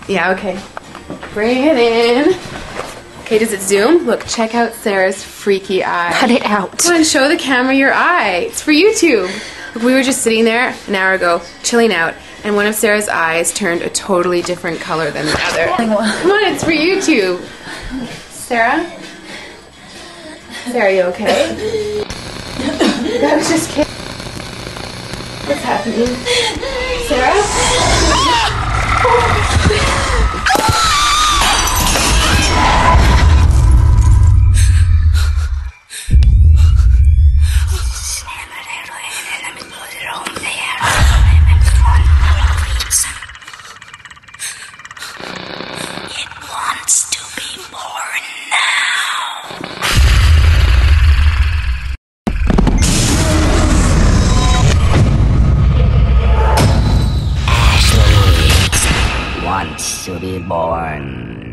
Yeah, okay. Bring it in. Okay, does it zoom? Look, check out Sarah's freaky eye. Cut it out. Come on, show the camera your eye. It's for YouTube. Look, we were just sitting there an hour ago, chilling out, and one of Sarah's eyes turned a totally different color than the other. Come on, it's for YouTube. Sarah? Sarah, you okay? I was just kidding. What's happening? Sarah? Wants to be born.